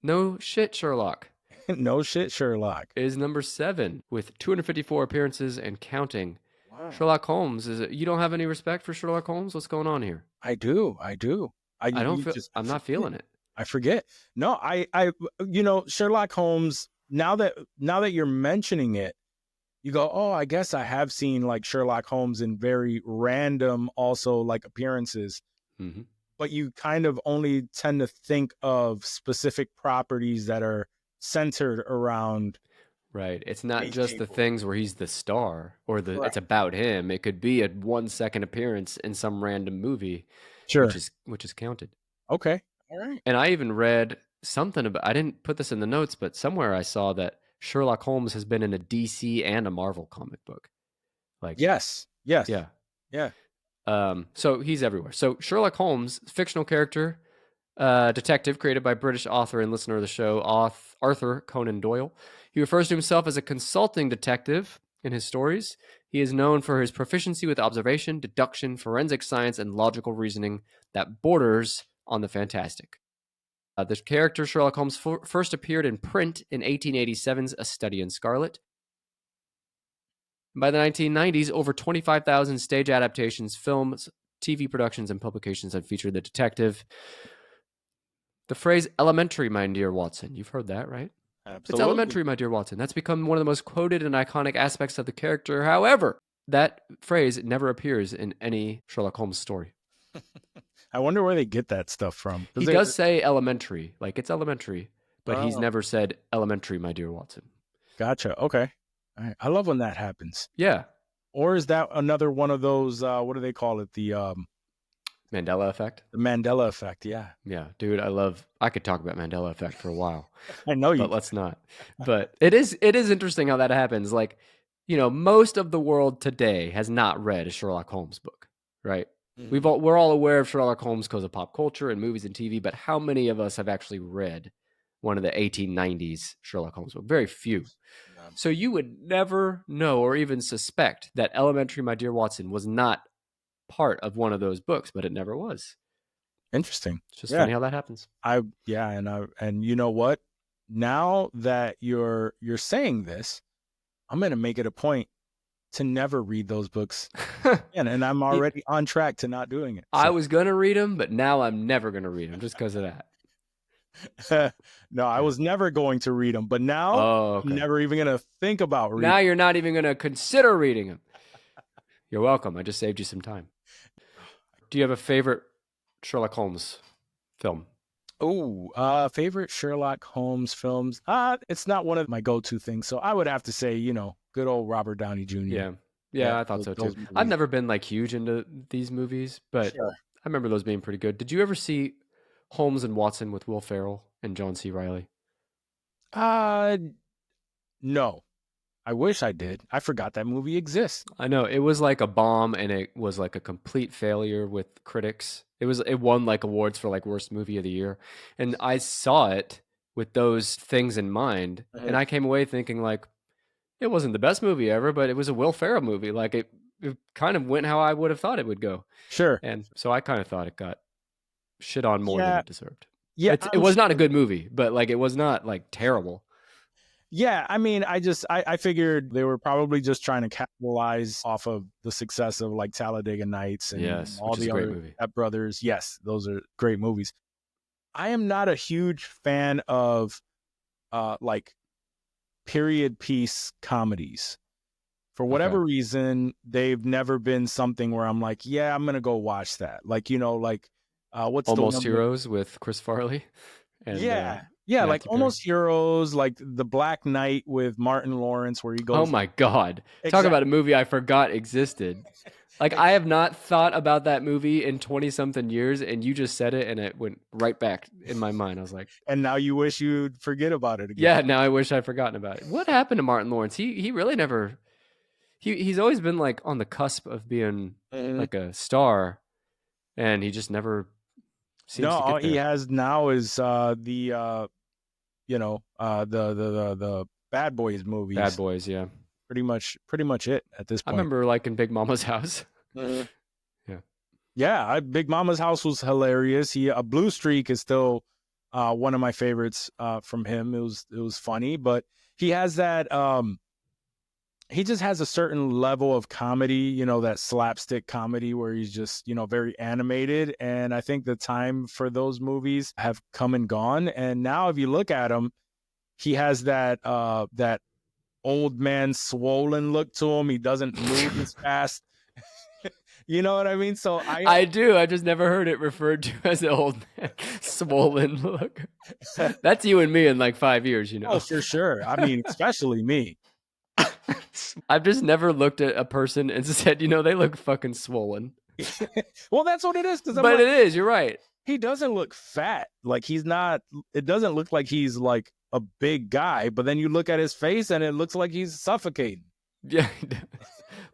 No shit, Sherlock No shit, Sherlock. is number 7 with 254 appearances and counting. Wow. Sherlock Holmes you don't have any respect for Sherlock Holmes? What's going on here? I do. I'm not feeling it. I forget. No, I Sherlock Holmes, now that you're mentioning it, you go, oh, I guess I have seen like Sherlock Holmes in very random also like appearances, Mm-hmm. but you kind of only tend to think of specific properties that are centered around. Right. It's not These just the people. things where he's the star or it's Correct. about him. It could be a 1-second appearance in some random movie, Sure. which is counted. Okay. All right. And I even read something about, I didn't put this in the notes, but somewhere I saw that Sherlock Holmes has been in a DC and a Marvel comic book. Like, Yes. yeah. So he's everywhere. So Sherlock Holmes, fictional character, detective created by British author and listener of the show, Arthur Conan Doyle. He refers to himself as a consulting detective in his stories. He is known for his proficiency with observation, deduction, forensic science, and logical reasoning that borders on the fantastic. The character Sherlock Holmes first appeared in print in 1887's A Study in Scarlet. By the 1990s, over 25,000 stage adaptations, films, TV productions, and publications have featured the detective. The phrase elementary, my dear Watson. You've heard that, right? Absolutely. It's elementary, my dear Watson. That's become one of the most quoted and iconic aspects of the character. However, that phrase never appears in any Sherlock Holmes story. I wonder where they get that stuff from. He does say elementary, like it's elementary, but he's Oh. never said elementary, my dear Watson. Gotcha. Okay. All right. I love when that happens. Yeah. Or is that another one of those, what do they call it? The Mandela effect? the Mandela effect. Yeah. Yeah, dude, I could talk about Mandela effect for a while. I know you. But let's not. But it is interesting how that happens. Like, most of the world today has not read a Sherlock Holmes book, right? Mhm. We're all aware of Sherlock Holmes because of pop culture and movies and TV, but how many of us have actually read one of the 1890s Sherlock Holmes books? Very few. Yeah. So you would never know or even suspect that Elementary, My Dear Watson was not part of one of those books, but it never was. Interesting. It's just Yeah. funny how that happens. And you know what? Now that you're saying this, I'm going to make it a point to never read those books. And I'm already on track to not doing it. I was going to read them, but now I'm never going to read them just because of that. No, I was never going to read them, but now okay. I'm never even going to think about reading. Now you're not even going to consider reading them. You're welcome. I just saved you some time. Do you have a favorite Sherlock Holmes film? Oh, favorite Sherlock Holmes films? It's not one of my go-to things, so I would have to say, good old Robert Downey Jr. Yeah, I thought so too. I've never been like huge into these movies, but Sure. I remember those being pretty good. Did you ever see Holmes and Watson with Will Ferrell and John C. Reilly? No. I wish I did. I forgot that movie exists. I know it was like a bomb, and it was like a complete failure with critics. It won like awards for like worst movie of the year, and I saw it with those things in mind, and I came away thinking like it wasn't the best movie ever, but it was a Will Ferrell movie. Like it kind of went how I would have thought it would go. Sure. And so I kind of thought it got shit on more than it deserved. Yeah, it was not a good movie, but like it was not like terrible. Yeah, I mean, I figured they were probably just trying to capitalize off of the success of like Talladega Nights and all the other Step Brothers. Yes, those are great movies. I am not a huge fan of like period piece comedies. For whatever reason, they've never been something where I'm like, yeah, I'm gonna go watch that. Like, what's Almost Heroes with Chris Farley? And, yeah, like Almost Heroes, like The Black Knight with Martin Lawrence, where he goes. Oh my God. Talk about a movie I forgot existed. Like, I have not thought about that movie in 20-something years, and you just said it, and it went right back in my mind. I was like... And now you wish you'd forget about it again. Yeah, now I wish I'd forgotten about it. What happened to Martin Lawrence? He really never... He's always been, like, on the cusp of being, like, a star, and he just never seems to get there. All he has now is the Bad Boys movies. Bad Boys, yeah. Pretty much it at this point. I remember liking Big Mama's House. Yeah, Big Mama's House was hilarious. Blue Streak is still one of my favorites from him. It was funny, but he has that he just has a certain level of comedy, that slapstick comedy where he's just, very animated. And I think the time for those movies have come and gone. And now if you look at him, he has that old man swollen look to him. He doesn't move as fast. You know what I mean? So I do. I just never heard it referred to as an old man swollen look. That's you and me in like 5 years, Oh, for sure. I mean, especially me. I've just never looked at a person and said, they look fucking swollen. Well, that's what it is. But it is. You're right. He doesn't look fat. Like he's not. It doesn't look like he's like a big guy. But then you look at his face and it looks like he's suffocating. Yeah.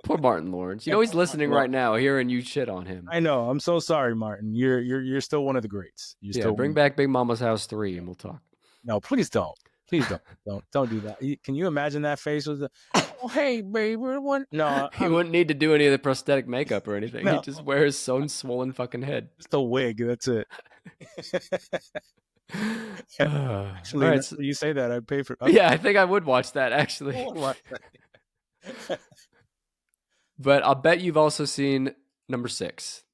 Poor Martin Lawrence. You Yeah, know he's poor Martin listening right Lawrence. now, hearing you shit on him. I know. I'm so sorry, Martin. You're still one of the greats. You're Yeah, still bring back Big Mama's House 3 and we'll talk. No, please don't. Please don't do that. Can you imagine that face with the oh hey baby what? No, He wouldn't need to do any of the prosthetic makeup or anything. No. He'd just wear his own swollen fucking head. just a wig. That's it. Actually, All right, now that you say that I'd pay for. yeah, I think I would watch that actually. But I'll bet you've also seen number 6,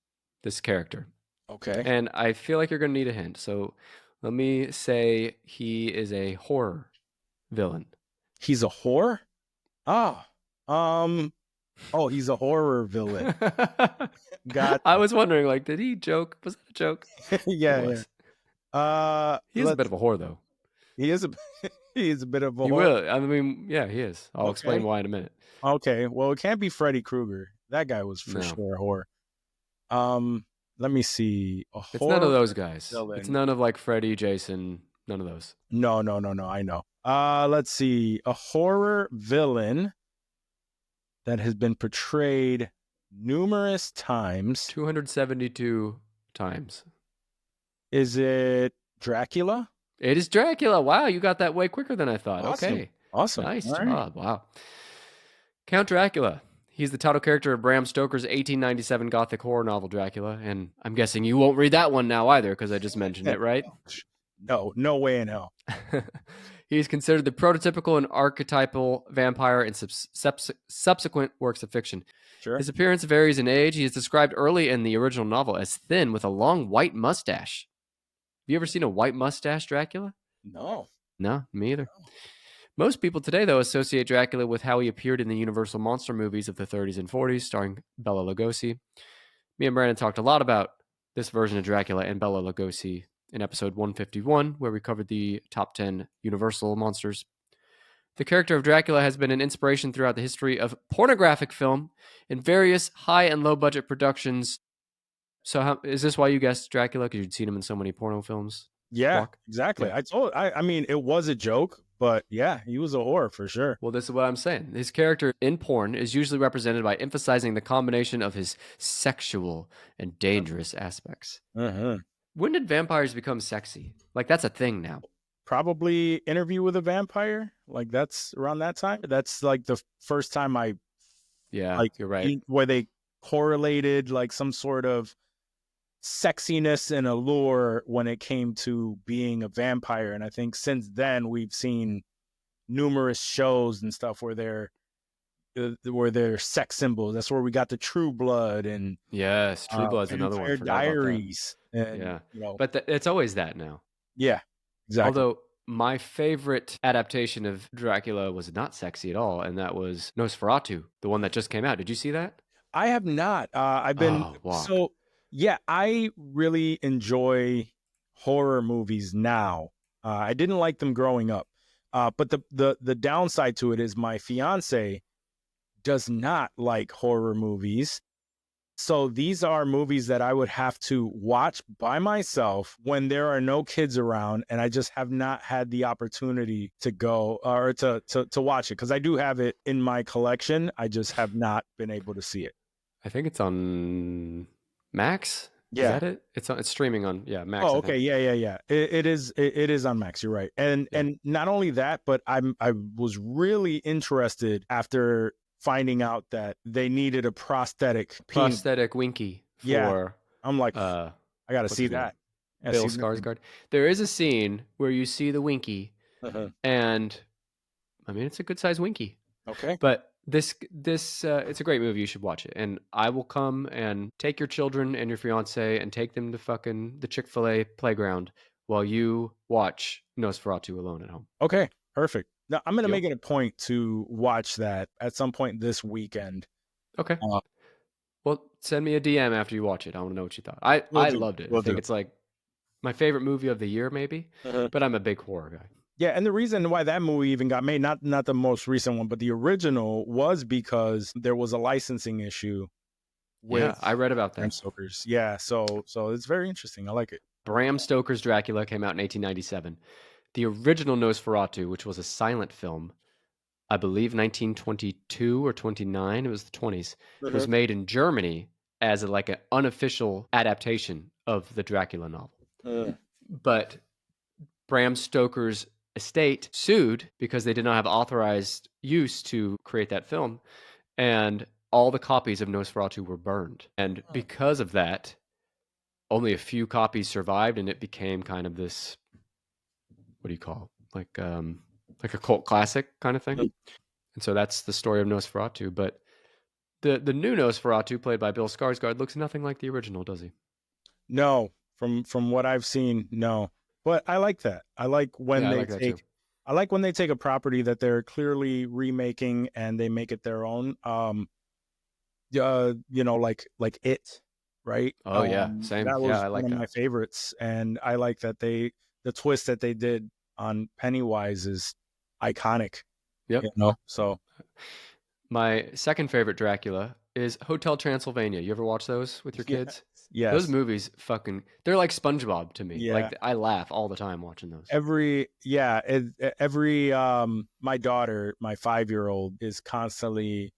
this character. Okay. And I feel like you're going to need a hint. So let me say he is a horror villain. He's a whore? Oh. Oh, he's a horror villain. I was wondering, like, did he joke? Was that a joke? yeah. He is a bit of a whore, though. He is a he is a bit of a He whore. will. I mean, yeah, he is. I'll Okay. explain why in a minute. Okay. Well, it can't be Freddy Krueger. That guy was for No. sure a whore. Let me see. It's none of those guys. villain. It's none of like Freddy, Jason, none of those. No. I know. Let's see. A horror villain that has been portrayed numerous times. 272 times. Is it Dracula? It is Dracula. Wow, you got that way quicker than I thought. Awesome. Okay. Awesome. Nice All job. right. Wow. Count Dracula. He's the title character of Bram Stoker's 1897 Gothic horror novel, Dracula. And I'm guessing you won't read that one now either because I just mentioned it, right? No way in hell. He's considered the prototypical and archetypal vampire in subsequent works of fiction. Sure. His appearance varies in age. He is described early in the original novel as thin with a long white mustache. Have you ever seen a white mustache Dracula? No. No, me either. Most people today, though, associate Dracula with how he appeared in the Universal monster movies of the 30s and 40s, starring Bela Lugosi. Me and Brandon talked a lot about this version of Dracula and Bela Lugosi in episode 151, where we covered the top 10 Universal monsters. The character of Dracula has been an inspiration throughout the history of pornographic film in various high and low budget productions. So is this why you guessed Dracula? Because you'd seen him in so many porno films? Yeah, Juac? exactly. Yeah. I mean, it was a joke, but yeah, he was a whore for sure. Well, this is what I'm saying. His character in porn is usually represented by emphasizing the combination of his sexual and dangerous aspects. Uh-huh. When did vampires become sexy? Like, that's a thing now. Probably Interview with a Vampire. Like that's around that time. That's like the first time Yeah, you're right. where they correlated like some sort of sexiness and allure when it came to being a vampire. And I think since then we've seen numerous shows and stuff where they're sex symbols. That's where we got the True Blood and Yes, True Blood's another one. Vampire Forgot about that. Diaries. And, Yeah. you know, But it's always that now. yeah, exactly. Although my favorite adaptation of Dracula was not sexy at all, and that was Nosferatu, the one that just came out. Did you see that? I have not. I've been Juac. so yeah. I really enjoy horror movies now. I didn't like them growing up, but the downside to it is my fiance does not like horror movies. So these are movies that I would have to watch by myself when there are no kids around, and I just have not had the opportunity to go or to watch it because I do have it in my collection. I just have not been able to see it. I think it's on Max. Yeah. Is that it? It's streaming on Max. Oh, I okay, think. yeah. It is on Max. You're right, and not only that, but I was really interested after finding out that they needed a prosthetic penis. Prosthetic Winky for Yeah. I'm like, uh, I got to what's see his name? that. Yeah, Bill see- Skarsgård. There is a scene where you see the Winky, Uh-huh. and I mean it's a good sized Winky. Okay. But this it's a great movie. You should watch it. And I will come and take your children and your fiance and take them to fucking the Chick-fil-A playground while you watch Nosferatu alone at home. Okay. Perfect. Now I'm gonna Deal. make it a point to watch that at some point this weekend. Okay. Uh, Well, send me a DM after you watch it. I want to know what you thought. I Will do. loved it. Will I think do. it's like my favorite movie of the year, maybe. Uh-huh. But I'm a big horror guy. Yeah, and the reason why that movie even got made, not the most recent one, but the original, was because there was a licensing issue with Yeah, I read about Bram that. Stoker's. Yeah, so it's very interesting. I like it. Bram Stoker's Dracula came out in 1897. The original Nosferatu, which was a silent film, I believe 1922 or 29. It was the 20s. It was Mhm. made in Germany as like an unofficial adaptation of the Dracula novel. But Bram Stoker's estate sued because they did not have authorized use to create that film, and all the copies of Nosferatu were burned. And because of that, only a few copies survived, and it became kind of this, what do you call it? Like a cult classic kind of thing. And so that's the story of Nosferatu. But the new Nosferatu, played by Bill Skarsgård, looks nothing like the original, does he? No, from what I've seen, no. But I like that. I like when Yeah, I they like that too. take I like when they take a property that they're clearly remaking and they make it their own. Like It, right? Oh yeah, same. That Yeah, was I one like of that. my favorites, and I like that the twist that they did on Pennywise is iconic. Yep. So My second favorite Dracula is Hotel Transylvania. You ever watch those with your kids? Those yes, movies they're like SpongeBob to me. yeah. Like I laugh all the time watching those. Every my daughter, my 5-year-old, is constantly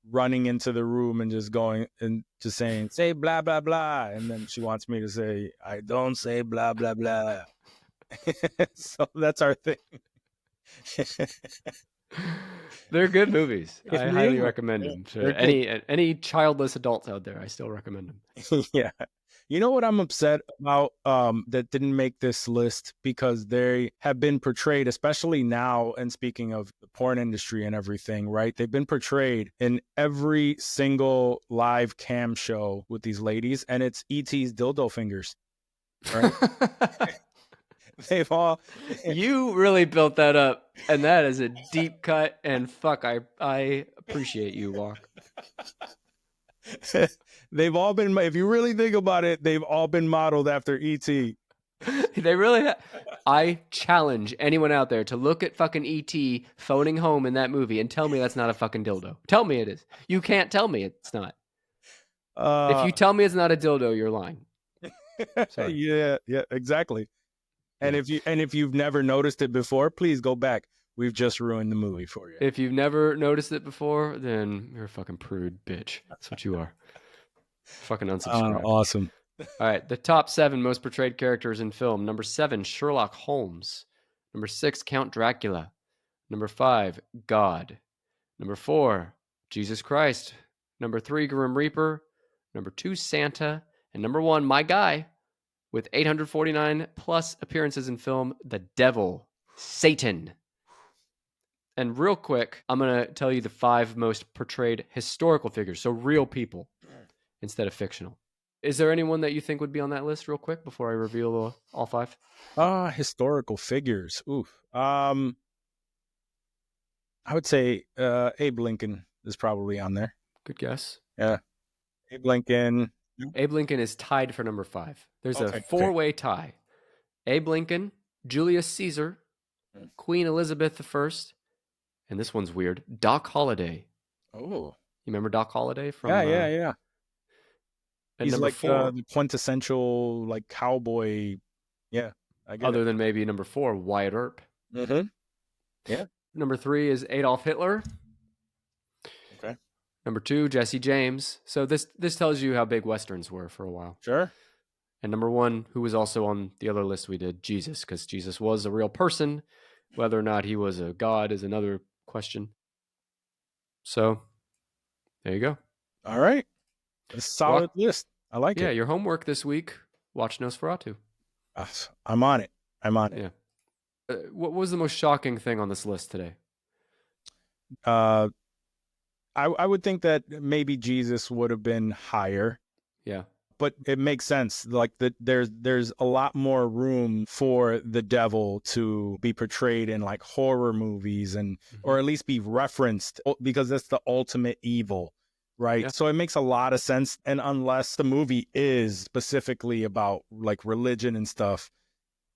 running into the room and just going and just saying, say blah blah blah, and then she wants me to say, I don't say blah blah blah. So that's our thing. They're good movies. I They highly are. recommend them They're to good. any childless adults out there. I still recommend them. Yeah. You know what I'm upset about that didn't make this list, because they have been portrayed, especially now, and speaking of the porn industry and everything, right? They've been portrayed in every single live cam show with these ladies, and it's ET's dildo fingers, right? They've all You really built that up, and that is a deep cut. And fuck, I appreciate you, Walk. they've all been, if you really think about it, they've all been modeled after ET. They really. I challenge anyone out there to look at fucking ET phoning home in that movie and tell me that's not a fucking dildo. Tell me it is. You can't tell me it's not. If you tell me it's not a dildo, you're lying. Sorry. Yeah, exactly. And Yeah. if you've never noticed it before, please go back. We've just ruined the movie for you. If you've never noticed it before, then you're a fucking prude bitch. That's what you are. Fucking unsubscribe. Awesome. All right, the top 7 most portrayed characters in film. Number 7, Sherlock Holmes. Number 6, Count Dracula. Number 5, God. Number 4, Jesus Christ. Number 3, Grim Reaper. Number 2, Santa. And number 1, my guy, with 849 plus appearances in film, the devil, Satan. And real quick, I'm going to tell you the 5 most portrayed historical figures, so real people instead of fictional. Is there anyone that you think would be on that list real quick before I reveal all 5? Historical figures. Oof. I would say Abe Lincoln is probably on there. Good guess. Yeah. Abe Lincoln. Abe Lincoln is tied for number 5. There's Okay, a 4-way tie. Abe Lincoln, Julius Caesar, Queen Elizabeth I, and this one's weird, Doc Holliday. Oh. You remember Doc Holliday from Yeah. And He's number like 4, the quintessential like cowboy. Yeah, I get other it. than maybe number 4, Wyatt Earp. Mm-hmm. Yeah. Number 3 is Adolf Hitler. Okay. Number 2, Jesse James. So this tells you how big Westerns were for a while. Sure. And number 1, who was also on the other list we did, Jesus, because Jesus was a real person. Whether or not he was a god is another question. So there you go. All right. A solid list. I like it. Yeah, your homework this week, watch Nosferatu. I'm on it. Yeah. What was the most shocking thing on this list today? I would think that maybe Jesus would have been higher. Yeah. But it makes sense. Like there's a lot more room for the devil to be portrayed in like horror movies or at least be referenced, because that's the ultimate evil, right? Yeah. So it makes a lot of sense. And unless the movie is specifically about like religion and stuff,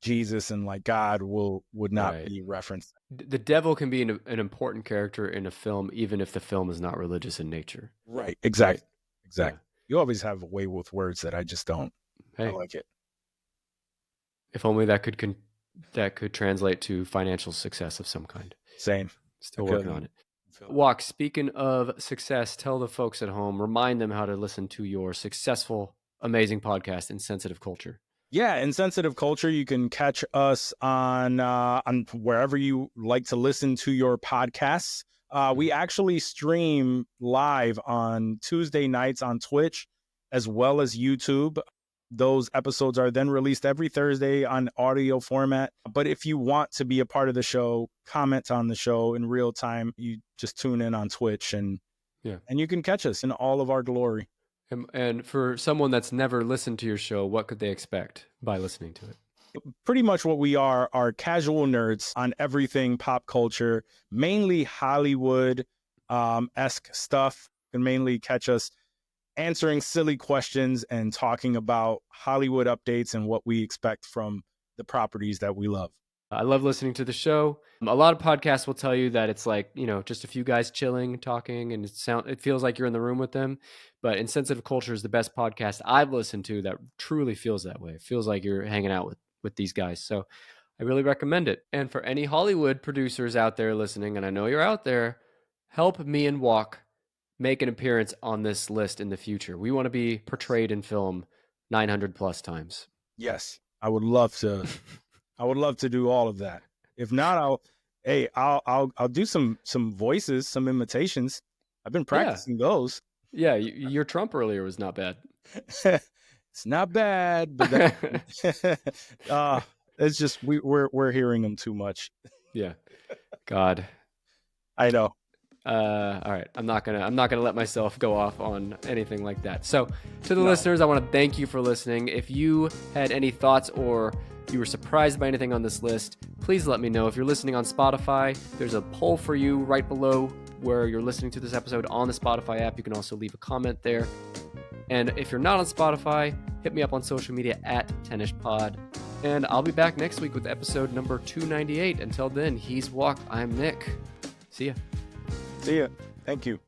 Jesus and like God would not be referenced. The devil can be an important character in a film, even if the film is not religious in nature. Right. Exactly. Right? Exactly. Yeah. You always have a way with words that I just don't. Hey, I like it. If only that could translate to financial success of some kind. Same. Still working on it. Juac, speaking of success, tell the folks at home, remind them how to listen to your successful, amazing podcast, Insensitive Culture. Yeah, Insensitive Culture. You can catch us on wherever you like to listen to your podcasts. We actually stream live on Tuesday nights on Twitch as well as YouTube. Those episodes are then released every Thursday on audio format. But if you want to be a part of the show, comment on the show in real time, you just tune in on Twitch and you can catch us in all of our glory. And for someone that's never listened to your show, what could they expect by listening to it? Pretty much what we are casual nerds on everything pop culture, mainly Hollywood esque stuff, and mainly catch us answering silly questions and talking about Hollywood updates and what we expect from the properties that we love. I love listening to the show. A lot of podcasts will tell you that it's like, just a few guys chilling, talking, and it feels like you're in the room with them. But Insensitive Culture is the best podcast I've listened to that truly feels that way. It feels like you're hanging out with these guys. So I really recommend it. And for any Hollywood producers out there listening, and I know you're out there, help me and Juac make an appearance on this list in the future. We want to be portrayed in film 900 plus times. Yes, I would love to. I would love to do all of that. If not, I'll do some voices, some imitations. I've been practicing those. Yeah, your Trump earlier was not bad. It's not bad, but it's just we're hearing them too much. Yeah, God, I know. All right, I'm not gonna let myself go off on anything like that. So to the listeners, I want to thank you for listening. If you had any thoughts or you were surprised by anything on this list, please let me know. If you're listening on Spotify, there's a poll for you right below where you're listening to this episode on the Spotify app. You can also leave a comment there. And if you're not on Spotify, hit me up on social media at TennisPod. And I'll be back next week with episode number 298. Until then, he's Juac. I'm Nick. See ya. See ya. Thank you.